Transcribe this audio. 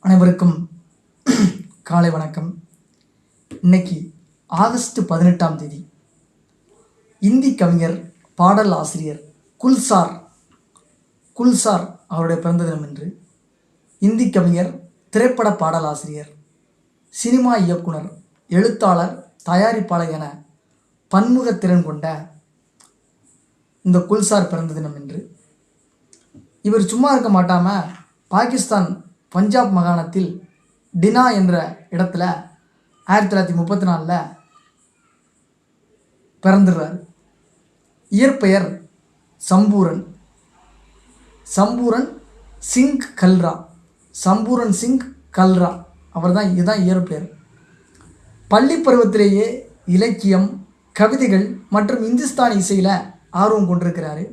அனைவருக்கும் காலை வணக்கம். இன்னைக்கு ஆகஸ்ட் 18ஆம் தேதி இந்தி கவிஞர் பாடல் ஆசிரியர் குல்சார் அவருடைய பிறந்த தினம் என்று இந்தி கவிஞர், திரைப்பட பாடல் ஆசிரியர், சினிமா இயக்குனர், எழுத்தாளர், தயாரிப்பாளர் என பன்முகத்திறன் கொண்ட இந்த குல்சார் பிறந்த தினம் என்று இவர் சும்மா இருக்க மாட்டாமல் பாகிஸ்தான் பஞ்சாப் மாகாணத்தில் டினா என்ற இடத்துல 1934 பிறந்துடுறார். இயற்பெயர் சம்பூரன் சிங் கல்ரா. இதுதான் இயற்பெயர். பள்ளி பருவத்திலேயே இலக்கியம், கவிதைகள் மற்றும் இந்துஸ்தானி இசையில் ஆர்வம் கொண்டிருக்கிறாரு.